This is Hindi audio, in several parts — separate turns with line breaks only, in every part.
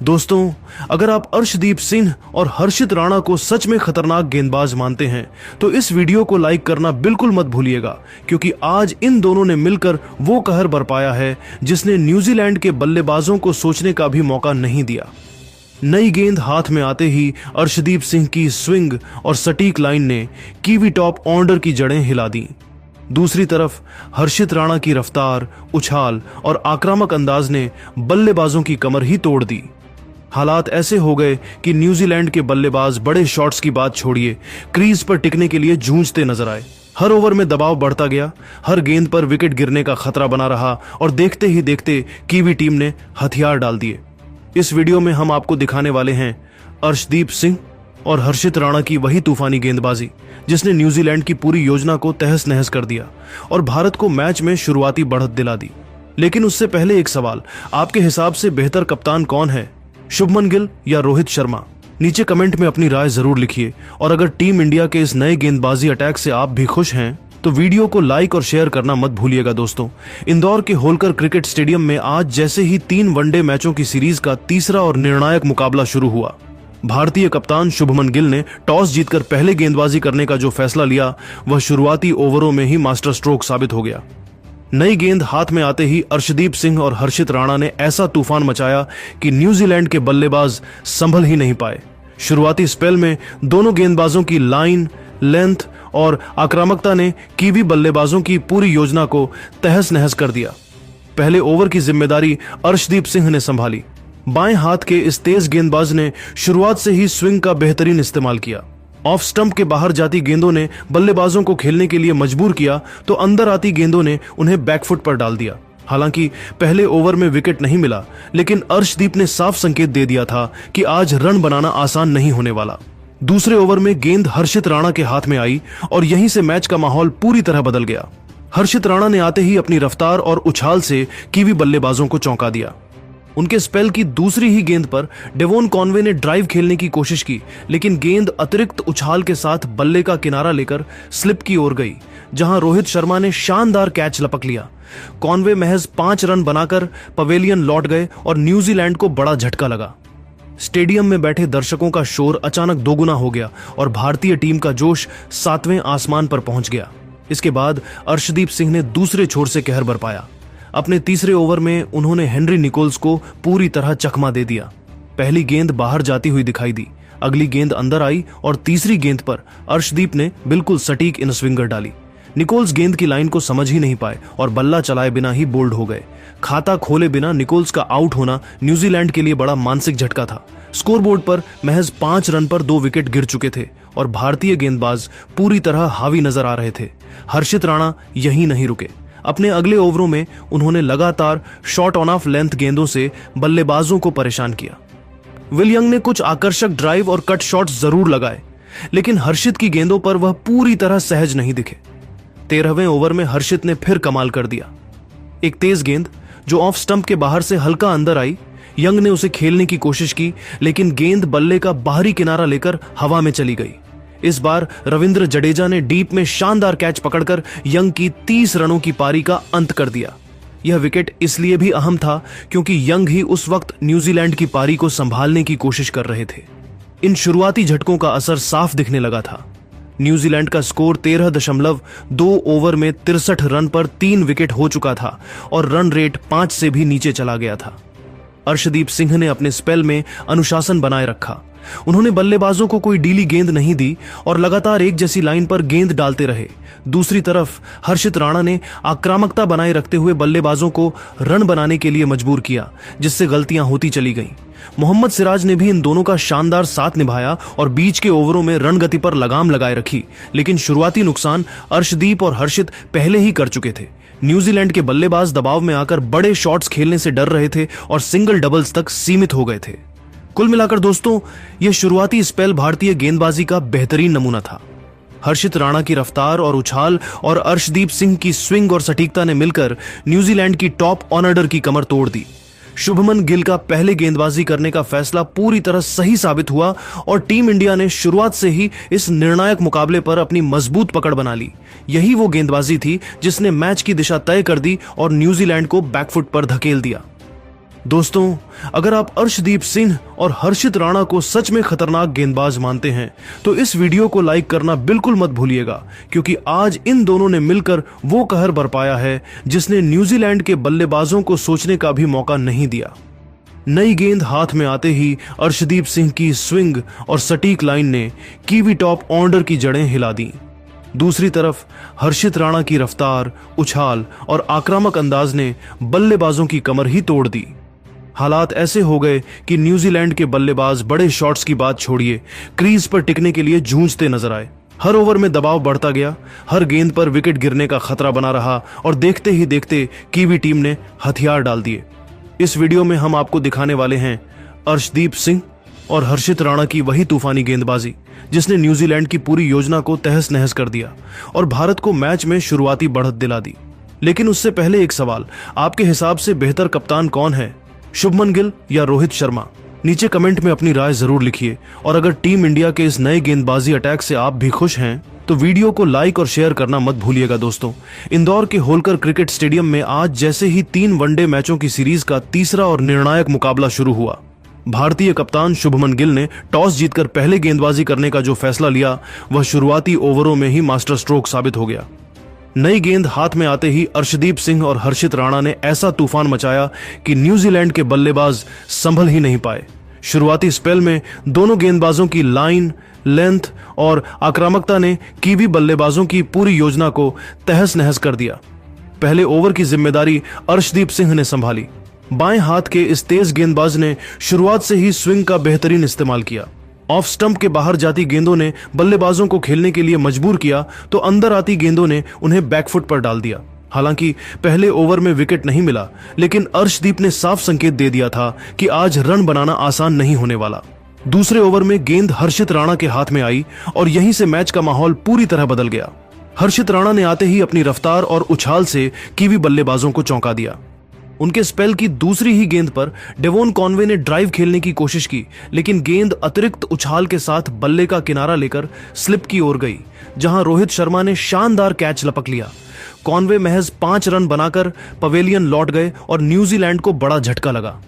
दोस्तों, अगर आप अर्शदीप सिंह और हर्षित राणा को सच में खतरनाक गेंदबाज मानते हैं तो इस वीडियो को लाइक करना बिल्कुल मत भूलिएगा, क्योंकि आज इन दोनों ने मिलकर वो कहर बरपाया है जिसने न्यूजीलैंड के बल्लेबाजों को सोचने का भी मौका नहीं दिया। नई गेंद हाथ में आते ही अर्शदीप सिंह की स्विंग और सटीक लाइन ने कीवी टॉप ऑर्डर की जड़ें हिला दी। दूसरी तरफ हर्षित राणा की रफ्तार, उछाल और आक्रामक अंदाज ने बल्लेबाजों की कमर ही तोड़ दी। हालात ऐसे हो गए कि न्यूजीलैंड के बल्लेबाज बड़े शॉट्स की बात छोड़िए, क्रीज पर टिकने के लिए जूझते नजर आए। हर ओवर में दबाव बढ़ता गया, हर गेंद पर विकेट गिरने का खतरा बना रहा और देखते ही देखते कीवी टीम ने हथियार डाल दिए। इस वीडियो में हम आपको दिखाने वाले हैं अर्शदीप सिंह और हर्षित राणा की वही तूफानी गेंदबाजी जिसने न्यूजीलैंड की पूरी योजना को तहस नहस कर दिया और भारत को मैच में शुरुआती बढ़त दिला दी। लेकिन उससे पहले एक सवाल, आपके हिसाब से बेहतर कप्तान कौन है, शुभमन गिल या रोहित शर्मा? नीचे कमेंट में अपनी राय जरूर लिखिए। और अगर टीम इंडिया के इस नए गेंदबाजी अटैक से आप भी खुश हैं तो वीडियो को लाइक और शेयर करना मत भूलिएगा। दोस्तों, इंदौर के होलकर क्रिकेट स्टेडियम में आज जैसे ही 3 वनडे मैचों की सीरीज का तीसरा और निर्णायक मुकाबला शुरू हुआ, भारतीय कप्तान शुभमन गिल ने टॉस जीतकर पहले गेंदबाजी करने का जो फैसला लिया वह शुरुआती ओवरों में ही मास्टर स्ट्रोक साबित हो गया। नई गेंद हाथ में आते ही अर्शदीप सिंह और हर्षित राणा ने ऐसा तूफान मचाया कि न्यूजीलैंड के बल्लेबाज संभल ही नहीं पाए। शुरुआती स्पेल में दोनों गेंदबाजों की लाइन, लेंथ और आक्रामकता ने कीवी बल्लेबाजों की पूरी योजना को तहस नहस कर दिया। पहले ओवर की जिम्मेदारी अर्शदीप सिंह ने संभाली। बाएं हाथ के इस तेज गेंदबाज ने शुरुआत से ही स्विंग का बेहतरीन इस्तेमाल किया। ऑफ स्टंप के बाहर जाती गेंदों ने बल्लेबाजों को खेलने के लिए मजबूर किया तो अंदर आती गेंदों ने उन्हें बैकफुट पर डाल दिया। हालांकि पहले ओवर में विकेट नहीं मिला, लेकिन अर्शदीप ने साफ संकेत दे दिया था कि आज रन बनाना आसान नहीं होने वाला। दूसरे ओवर में गेंद हर्षित राणा के हाथ में आई और यहीं से मैच का माहौल पूरी तरह बदल गया। हर्षित राणा ने आते ही अपनी रफ्तार और उछाल से कीवी बल्लेबाजों को चौंका दिया। उनके स्पेल की दूसरी ही गेंद पर डेवोन कॉनवे ने ड्राइव खेलने की कोशिश की, लेकिन गेंद अतिरिक्त उछाल के साथ बल्ले का किनारा लेकर स्लिप की ओर गई, जहां रोहित शर्मा ने शानदार कैच लपक लिया। कॉनवे महज 5 रन बनाकर पवेलियन लौट गए और न्यूजीलैंड को बड़ा झटका लगा। स्टेडियम में बैठे दर्शकों का शोर अचानक दोगुना हो गया और भारतीय टीम का जोश 7वें आसमान पर पहुंच गया। इसके बाद अर्शदीप सिंह ने दूसरे छोर से कहर बरपाया। अपने तीसरे ओवर में उन्होंने हेनरी निकोल्स को पूरी तरह चकमा दे दिया। पहली गेंद बाहर जाती हुई दिखाई दी, अगली गेंद अंदर आई और तीसरी गेंद पर अर्शदीप ने बिल्कुल सटीक इन स्विंगर डाली। निकोल्स गेंद की लाइन को समझ ही नहीं पाए और बल्ला चलाए बिना ही बोल्ड हो गए। खाता खोले बिना निकोल्स का आउट होना न्यूजीलैंड के लिए बड़ा मानसिक झटका था। स्कोरबोर्ड पर महज 5 रन पर 2 विकेट गिर चुके थे और भारतीय गेंदबाज पूरी तरह हावी नजर आ रहे थे। हर्षित राणा यहीं नहीं रुके। अपने अगले ओवरों में उन्होंने लगातार शॉर्ट ऑन ऑफ लेंथ गेंदों से बल्लेबाजों को परेशान किया। विल यंग ने कुछ आकर्षक ड्राइव और कट शॉट्स जरूर लगाए, लेकिन हर्षित की गेंदों पर वह पूरी तरह सहज नहीं दिखे। 13वें ओवर में हर्षित ने फिर कमाल कर दिया। एक तेज गेंद जो ऑफ स्टंप के बाहर से हल्का अंदर आई, यंग ने उसे खेलने की कोशिश की, लेकिन गेंद बल्ले का बाहरी किनारा लेकर हवा में चली गई। इस बार रविंद्र जडेजा ने डीप में शानदार कैच पकड़कर यंग की 30 रनों की पारी का अंत कर दिया। यह विकेट इसलिए भी अहम था क्योंकि यंग ही उस वक्त न्यूजीलैंड की पारी को संभालने की कोशिश कर रहे थे। इन शुरुआती झटकों का असर साफ दिखने लगा था। न्यूजीलैंड का स्कोर 13.2 ओवर में 63 रन पर 3 विकेट हो चुका था और रन रेट 5 से भी नीचे चला गया था। अर्शदीप सिंह ने अपने स्पेल में अनुशासन बनाए रखा। उन्होंने बल्लेबाजों को कोई डीली गेंद नहीं दी और लगातार एक जैसी लाइन पर गेंद डालते रहे। दूसरी तरफ हर्षित राणा ने आक्रामकता बनाए रखते हुए बल्लेबाजों को रन बनाने के लिए मजबूर किया, जिससे गलतियां होती चली गईं। मोहम्मद सिराज ने भी इन दोनों का शानदार साथ निभाया और बीच के ओवरों में रन गति पर लगाम लगाए रखी, लेकिन शुरुआती नुकसान अर्शदीप और हर्षित पहले ही कर चुके थे। न्यूजीलैंड के बल्लेबाज दबाव में आकर बड़े शॉट्स खेलने से डर रहे थे और सिंगल डबल्स तक सीमित हो गए थे। कुल मिलाकर दोस्तों, यह शुरुआती स्पेल भारतीय गेंदबाजी का बेहतरीन नमूना था। हर्षित राणा की रफ्तार और उछाल और अर्शदीप सिंह की स्विंग और सटीकता ने मिलकर न्यूजीलैंड की टॉप ऑर्डर की कमर तोड़ दी। शुभमन गिल का पहले गेंदबाजी करने का फैसला पूरी तरह सही साबित हुआ और टीम इंडिया ने शुरुआत से ही इस निर्णायक मुकाबले पर अपनी मजबूत पकड़ बना ली। यही वो गेंदबाजी थी जिसने मैच की दिशा तय कर दी और न्यूजीलैंड को बैकफुट पर धकेल दिया। दोस्तों, अगर आप अर्शदीप सिंह और हर्षित राणा को सच में खतरनाक गेंदबाज मानते हैं तो इस वीडियो को लाइक करना बिल्कुल मत भूलिएगा, क्योंकि आज इन दोनों ने मिलकर वो कहर बरपाया है जिसने न्यूजीलैंड के बल्लेबाजों को सोचने का भी मौका नहीं दिया। नई गेंद हाथ में आते ही अर्शदीप सिंह की स्विंग और सटीक लाइन ने कीवी टॉप ऑर्डर की जड़ें हिला दी। दूसरी तरफ हर्षित राणा की रफ्तार, उछाल और आक्रामक अंदाज ने बल्लेबाजों की कमर ही तोड़ दी। हालात ऐसे हो गए कि न्यूजीलैंड के बल्लेबाज बड़े शॉट्स की बात छोड़िए, क्रीज पर टिकने के लिए जूझते नजर आए। हर ओवर में दबाव बढ़ता गया, हर गेंद पर विकेट गिरने का खतरा बना रहा और देखते ही देखते कीवी टीम ने हथियार डाल दिए। इस वीडियो में हम आपको दिखाने वाले हैं अर्शदीप सिंह और हर्षित राणा की वही तूफानी गेंदबाजी जिसने न्यूजीलैंड की पूरी योजना को तहस नहस कर दिया और भारत को मैच में शुरुआती बढ़त दिला दी। लेकिन उससे पहले एक सवाल, आपके हिसाब से बेहतर कप्तान कौन है, शुभमन गिल या रोहित शर्मा? नीचे कमेंट में अपनी राय जरूर लिखिए। और अगर टीम इंडिया के इस नए गेंदबाजी अटैक से आप भी खुश हैं तो वीडियो को लाइक और शेयर करना मत भूलिएगा। दोस्तों, इंदौर के होलकर क्रिकेट स्टेडियम में आज जैसे ही 3 वनडे मैचों की सीरीज का तीसरा और निर्णायक मुकाबला शुरू हुआ, भारतीय कप्तान शुभमन गिल ने टॉस जीतकर पहले गेंदबाजी करने का जो फैसला लिया वह शुरुआती ओवरों में ही मास्टर स्ट्रोक साबित हो गया। नई गेंद हाथ में आते ही अर्शदीप सिंह और हर्षित राणा ने ऐसा तूफान मचाया कि न्यूजीलैंड के बल्लेबाज संभल ही नहीं पाए। शुरुआती स्पेल में दोनों गेंदबाजों की लाइन, लेंथ और आक्रामकता ने कीवी बल्लेबाजों की पूरी योजना को तहस नहस कर दिया। पहले ओवर की जिम्मेदारी अर्शदीप सिंह ने संभाली। बाएं हाथ के इस तेज गेंदबाज ने शुरुआत से ही स्विंग का बेहतरीन इस्तेमाल किया। ऑफ स्टंप के बाहर जाती गेंदों ने बल्लेबाजों को खेलने के लिए मजबूर किया तो अंदर आती गेंदों ने उन्हें बैकफुट पर डाल दिया। हालांकि पहले ओवर में विकेट नहीं मिला, लेकिन अर्शदीप ने साफ संकेत दे दिया था कि आज रन बनाना आसान नहीं होने वाला। दूसरे ओवर में गेंद हर्षित राणा के हाथ में आई और यहीं से मैच का माहौल पूरी तरह बदल गया। हर्षित राणा ने आते ही अपनी रफ्तार और उछाल से कीवी बल्लेबाजों को चौंका दिया। उनके स्पेल की दूसरी ही गेंद पर डेवोन कॉनवे ने ड्राइव खेलने की कोशिश की, लेकिन गेंद अतिरिक्त उछाल के साथ बल्ले का किनारा लेकर स्लिप की ओर गई, जहां रोहित शर्मा ने शानदार कैच लपक लिया। कॉनवे महज 5 रन बनाकर पवेलियन लौट गए और न्यूजीलैंड को बड़ा झटका लगा।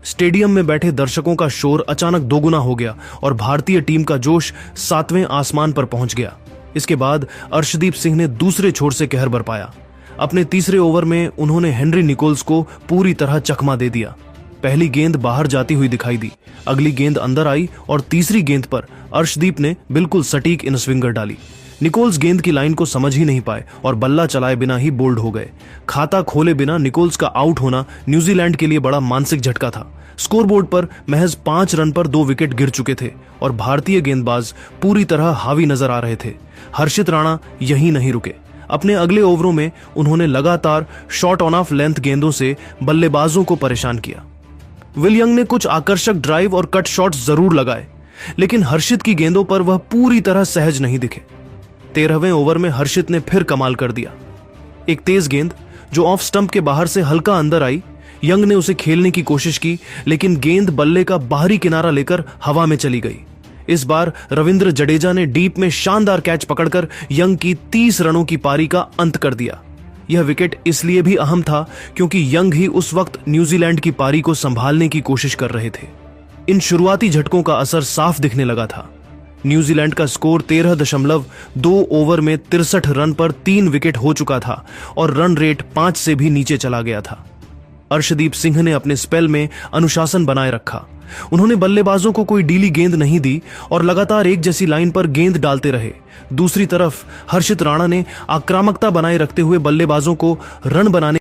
स्टेडियम में बैठे दर्शकों का शोर अचानक दोगुना हो गया और भारतीय टीम का जोश 7वें आसमान पर पहुंच गया। इसके बाद अर्शदीप सिंह ने दूसरे छोर से कहर बरपाया। अपने तीसरे ओवर में उन्होंने हेनरी निकोल्स को पूरी तरह चकमा दे दिया। पहली गेंद बाहर जाती हुई दिखाई दी, अगली गेंद अंदर आई और तीसरी गेंद पर अर्शदीप ने बिल्कुल सटीक इन स्विंगर डाली। निकोल्स गेंद की लाइन को समझ ही नहीं पाए और बल्ला चलाए बिना ही बोल्ड हो गए। खाता खोले बिना निकोल्स का आउट होना न्यूजीलैंड के लिए बड़ा मानसिक झटका था। स्कोरबोर्ड पर महज 5 रन पर 2 विकेट गिर चुके थे और भारतीय गेंदबाज पूरी तरह हावी नजर आ रहे थे। हर्षित राणा यहीं नहीं रुके। अपने अगले ओवरों में उन्होंने लगातार शॉर्ट ऑन ऑफ लेंथ गेंदों से बल्लेबाजों को परेशान किया। विल यंग ने कुछ आकर्षक ड्राइव और कट शॉट्स जरूर लगाए, लेकिन हर्षित की गेंदों पर वह पूरी तरह सहज नहीं दिखे। 13वें ओवर में हर्षित ने फिर कमाल कर दिया। एक तेज गेंद जो ऑफ स्टंप के बाहर से हल्का अंदर आई, यंग ने उसे खेलने की कोशिश की, लेकिन गेंद बल्ले का बाहरी किनारा लेकर हवा में चली गई। इस बार रविंद्र जडेजा ने डीप में शानदार कैच पकड़कर यंग की 30 रनों की पारी का अंत कर दिया। यह विकेट इसलिए भी अहम था क्योंकि यंग ही उस वक्त न्यूजीलैंड की पारी को संभालने की कोशिश कर रहे थे। इन शुरुआती झटकों का असर साफ दिखने लगा था। न्यूजीलैंड का स्कोर 13.2 ओवर में 63 रन पर 3 विकेट हो चुका था और रन रेट 5 से भी नीचे चला गया था। अर्शदीप सिंह ने अपने स्पेल में अनुशासन बनाए रखा। उन्होंने बल्लेबाजों को कोई डीली गेंद नहीं दी और लगातार एक जैसी लाइन पर गेंद डालते रहे। दूसरी तरफ हर्षित राणा ने आक्रामकता बनाए रखते हुए बल्लेबाजों को रन बनाने